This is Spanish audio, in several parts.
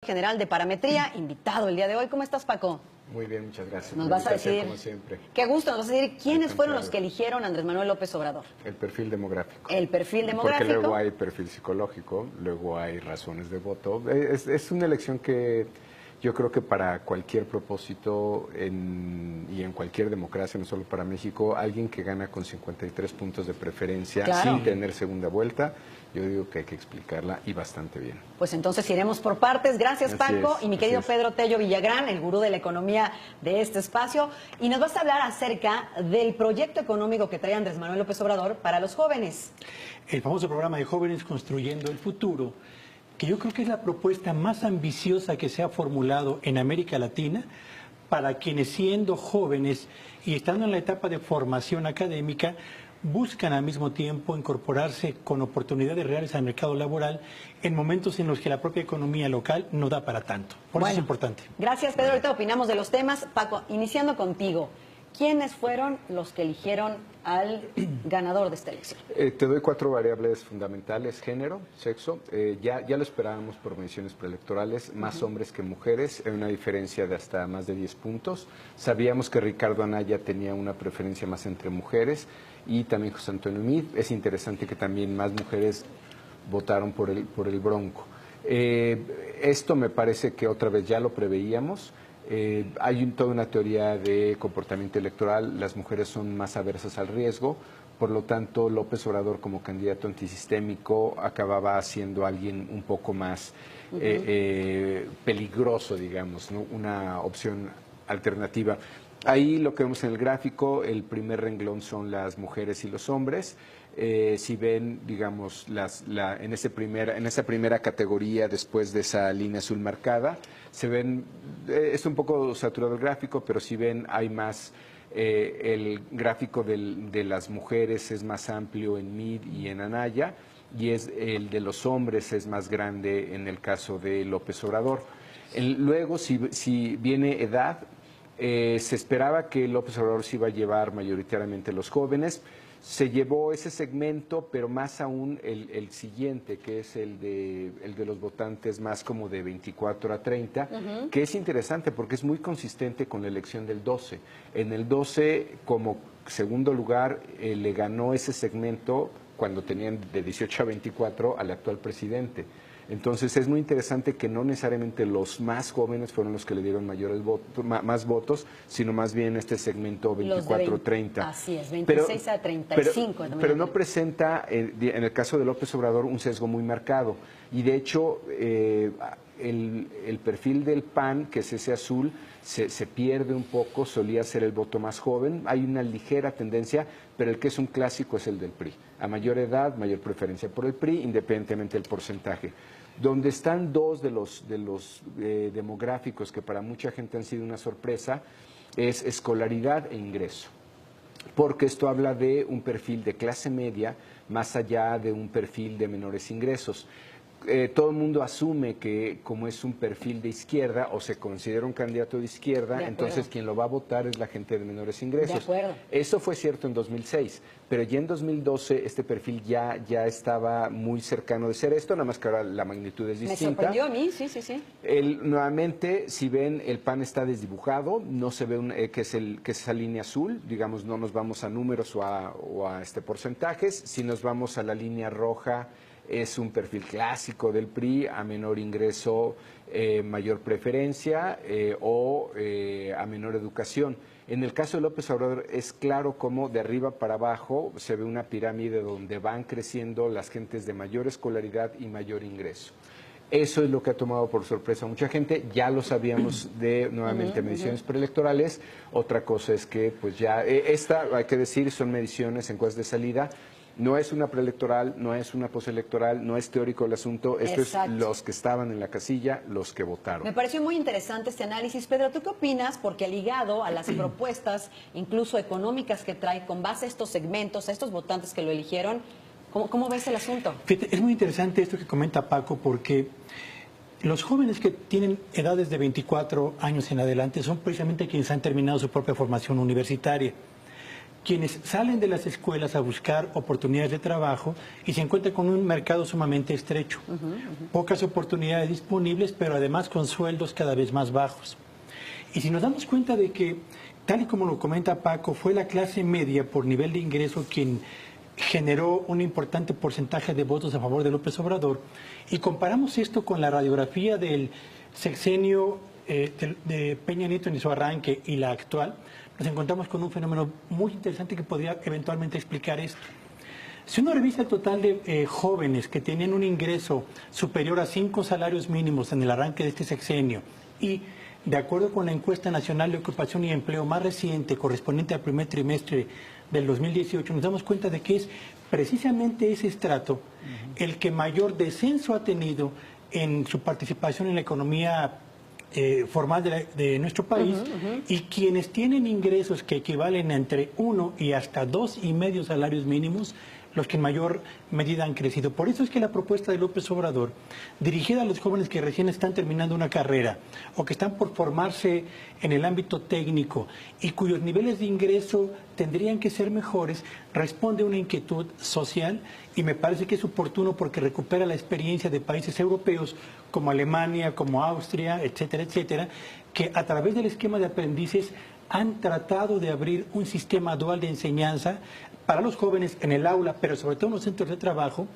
General de Parametría, invitado el día de hoy. ¿Cómo estás, Paco? Muy bien, muchas gracias. Nos vas a decir, como siempre. Qué gusto, nos vas a decir quiénes fueron los que eligieron a Andrés Manuel López Obrador. El perfil demográfico. El perfil demográfico. Porque luego hay perfil psicológico, luego hay razones de voto. Es una elección que yo creo que para cualquier propósito y en cualquier democracia, no solo para México, alguien que gana con 53 puntos de preferencia sin tener segunda vuelta, yo digo que hay que explicarla y bastante bien. Pues entonces iremos por partes. Gracias, Paco. Y mi querido Pedro Tello Villagrán, el gurú de la economía de este espacio. Y nos vas a hablar acerca del proyecto económico que trae Andrés Manuel López Obrador para los jóvenes. El famoso programa de Jóvenes Construyendo el Futuro, que yo creo que es la propuesta más ambiciosa que se ha formulado en América Latina para quienes, siendo jóvenes y estando en la etapa de formación académica, buscan al mismo tiempo incorporarse con oportunidades reales al mercado laboral en momentos en los que la propia economía local no da para tanto. Por eso es importante. Gracias, Pedro. Ahorita opinamos de los temas. Paco, iniciando contigo, ¿quiénes fueron los que eligieron al ganador de esta elección? Te doy 4 variables fundamentales: género, sexo. Ya lo esperábamos por mediciones preelectorales, más hombres que mujeres, una diferencia de hasta más de 10 puntos. Sabíamos que Ricardo Anaya tenía una preferencia más entre mujeres y también José Antonio Meade. Es interesante que también más mujeres votaron por el Bronco. Esto me parece que otra vez ya lo preveíamos. Hay toda una teoría de comportamiento electoral. Las mujeres son más aversas al riesgo, por lo tanto López Obrador como candidato antisistémico acababa siendo alguien un poco más peligroso, digamos, ¿no? Una opción alternativa. Ahí lo que vemos en el gráfico, el primer renglón son las mujeres y los hombres. Si ven, digamos, en esa primera categoría, después de esa línea azul marcada, se ven, es un poco saturado el gráfico, pero si ven, hay más, el gráfico de las mujeres es más amplio en Meade y en Anaya, y el de los hombres es más grande en el caso de López Obrador. Luego, si viene edad, se esperaba que López Obrador se iba a llevar mayoritariamente los jóvenes. Se llevó ese segmento, pero más aún el siguiente, que es el de los votantes más como de 24 a 30, que es interesante porque es muy consistente con la elección del 12. En el 12, como segundo lugar, le ganó ese segmento cuando tenían de 18 a 24 al actual presidente. Entonces es muy interesante que no necesariamente los más jóvenes fueron los que le dieron más votos, sino más bien este segmento 24-30. Así es, 26 a 35. Pero no presenta, en el caso de López Obrador, un sesgo muy marcado. Y de hecho, el perfil del PAN, que es ese azul, se pierde un poco, solía ser el voto más joven. Hay una ligera tendencia, pero el que es un clásico es el del PRI. A mayor edad, mayor preferencia por el PRI, independientemente del porcentaje. Donde están dos de los demográficos que para mucha gente han sido una sorpresa es escolaridad e ingreso, porque esto habla de un perfil de clase media más allá de un perfil de menores ingresos. Todo el mundo asume que como es un perfil de izquierda o se considera un candidato de izquierda, entonces quien lo va a votar es la gente de menores ingresos. De acuerdo. Eso fue cierto en 2006, pero ya en 2012 este perfil ya estaba muy cercano de ser esto, nada más que ahora la magnitud es distinta. Me sorprendió a mí, sí. Nuevamente, si ven, el PAN está desdibujado, no se ve que es esa línea azul, digamos, no nos vamos a números o a porcentajes. Si nos vamos a la línea roja, es un perfil clásico del PRI, a menor ingreso, mayor preferencia a menor educación. En el caso de López Obrador es claro cómo de arriba para abajo se ve una pirámide donde van creciendo las gentes de mayor escolaridad y mayor ingreso. Eso es lo que ha tomado por sorpresa a mucha gente. Ya lo sabíamos de, nuevamente, mediciones preelectorales. Otra cosa es que, pues ya, hay que decir, son mediciones, encuestas de salida. No es una preelectoral, no es una postelectoral, no es teórico el asunto. Esto es los que estaban en la casilla, los que votaron. Me pareció muy interesante este análisis. Pedro, ¿tú qué opinas? Porque ligado a las propuestas, incluso económicas que trae, con base a estos segmentos, a estos votantes que lo eligieron, ¿cómo ves el asunto? Fíjate, es muy interesante esto que comenta Paco, porque los jóvenes que tienen edades de 24 años en adelante son precisamente quienes han terminado su propia formación universitaria. quienes salen de las escuelas a buscar oportunidades de trabajo y se encuentran con un mercado sumamente estrecho. Pocas oportunidades disponibles, pero además con sueldos cada vez más bajos. Y si nos damos cuenta de que, tal y como lo comenta Paco, fue la clase media por nivel de ingreso quien generó un importante porcentaje de votos a favor de López Obrador, y comparamos esto con la radiografía del sexenio de Peña Nieto en su arranque y la actual, nos encontramos con un fenómeno muy interesante que podría eventualmente explicar esto. Si uno revisa el total de jóvenes que tenían un ingreso superior a 5 salarios mínimos en el arranque de este sexenio, y de acuerdo con la encuesta nacional de ocupación y empleo más reciente, correspondiente al primer trimestre del 2018, nos damos cuenta de que es precisamente ese estrato el que mayor descenso ha tenido en su participación en la economía formal de nuestro país, y quienes tienen ingresos que equivalen a entre 1 y hasta 2,5 salarios mínimos, los que en mayor medida han crecido. Por eso es que la propuesta de López Obrador, dirigida a los jóvenes que recién están terminando una carrera o que están por formarse en el ámbito técnico y cuyos niveles de ingreso tendrían que ser mejores, responde a una inquietud social, y me parece que es oportuno porque recupera la experiencia de países europeos como Alemania, como Austria, etcétera, etcétera, que a través del esquema de aprendices han tratado de abrir un sistema dual de enseñanza para los jóvenes en el aula, pero sobre todo en los centros de trabajo,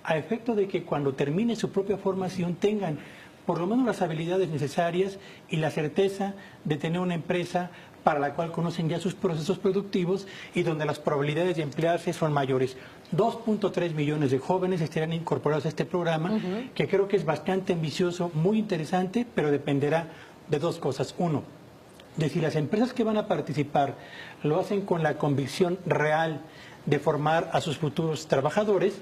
a efecto de que cuando termine su propia formación tengan por lo menos las habilidades necesarias y la certeza de tener una empresa para la cual conocen ya sus procesos productivos y donde las probabilidades de emplearse son mayores. 2.3 millones de jóvenes estarán incorporados a este programa, que creo que es bastante ambicioso, muy interesante, pero dependerá de dos cosas. Uno, de si las empresas que van a participar lo hacen con la convicción real de formar a sus futuros trabajadores,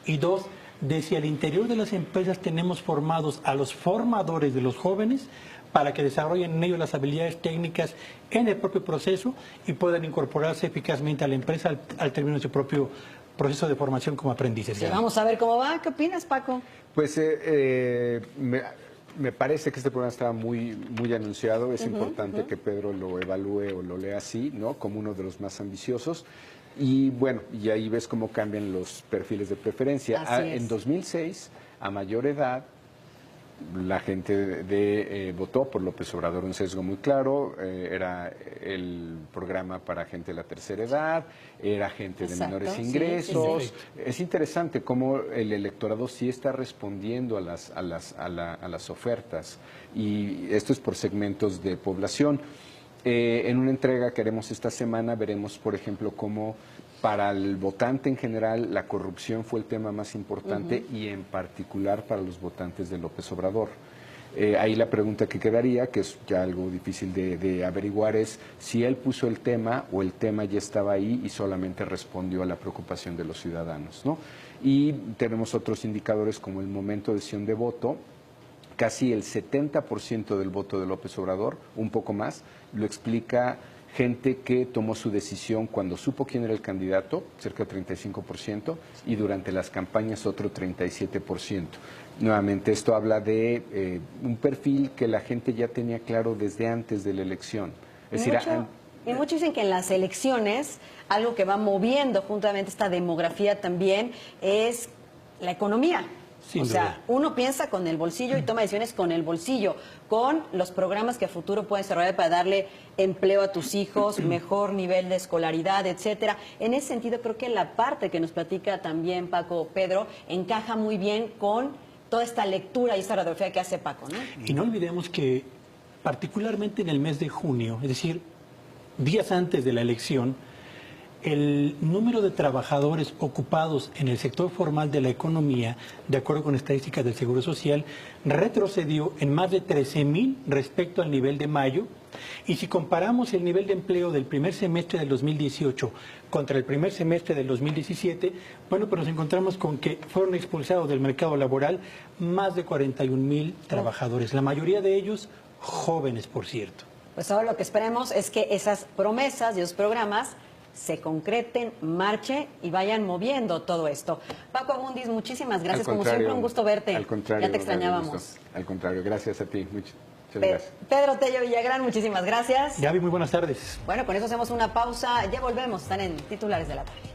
y dos, de si al interior de las empresas tenemos formados a los formadores de los jóvenes para que desarrollen en ellos las habilidades técnicas en el propio proceso y puedan incorporarse eficazmente a la empresa al término de su propio proceso de formación como aprendices. Sí, vamos a ver cómo va. ¿Qué opinas, Paco? Pues me parece que este programa estaba muy anunciado. Es importante que Pedro lo evalúe o lo lea así, ¿no? Como uno de los más ambiciosos. Y bueno, y ahí ves cómo cambian los perfiles de preferencia. En 2006, a mayor edad, la gente votó por López Obrador, un sesgo muy claro. Era el programa para gente de la tercera edad, era gente de menores ingresos. Sí. Es interesante cómo el electorado sí está respondiendo a las ofertas, y esto es por segmentos de población. En una entrega que haremos esta semana veremos, por ejemplo, cómo para el votante en general la corrupción fue el tema más importante, y en particular para los votantes de López Obrador. Ahí la pregunta que quedaría, que es ya algo difícil de averiguar, es si él puso el tema o el tema ya estaba ahí y solamente respondió a la preocupación de los ciudadanos, ¿no? Y tenemos otros indicadores como el momento de decisión de voto. Casi el 70% del voto de López Obrador, un poco más, lo explica gente que tomó su decisión cuando supo quién era el candidato, cerca del 35%, y durante las campañas otro 37%. Nuevamente, esto habla de un perfil que la gente ya tenía claro desde antes de la elección. Es decir, y muchos dicen que en las elecciones, algo que va moviendo juntamente esta demografía también es la economía. Sin duda. Sea, uno piensa con el bolsillo y toma decisiones con el bolsillo, con los programas que a futuro pueden desarrollar para darle empleo a tus hijos, mejor nivel de escolaridad, etcétera. En ese sentido, creo que la parte que nos platica también Paco Pedro encaja muy bien con toda esta lectura y esta radiografía que hace Paco, ¿no? Y no olvidemos que, particularmente en el mes de junio, es decir, días antes de la elección, el número de trabajadores ocupados en el sector formal de la economía, de acuerdo con estadísticas del Seguro Social, retrocedió en más de 13,000 respecto al nivel de mayo. Y si comparamos el nivel de empleo del primer semestre del 2018 contra el primer semestre del 2017, bueno, pues nos encontramos con que fueron expulsados del mercado laboral más de 41,000 trabajadores, la mayoría de ellos jóvenes, por cierto. Pues ahora lo que esperemos es que esas promesas y esos programas se concreten, marchen y vayan moviendo todo esto. Paco Abundis, muchísimas gracias. Como siempre, un gusto verte. Al contrario, ya te extrañábamos. Al contrario, gracias a ti. Muchas gracias. Pedro Tello Villagrán, muchísimas gracias. Gaby, muy buenas tardes. Bueno, con eso hacemos una pausa. Ya volvemos. Están en Titulares de la Tarde.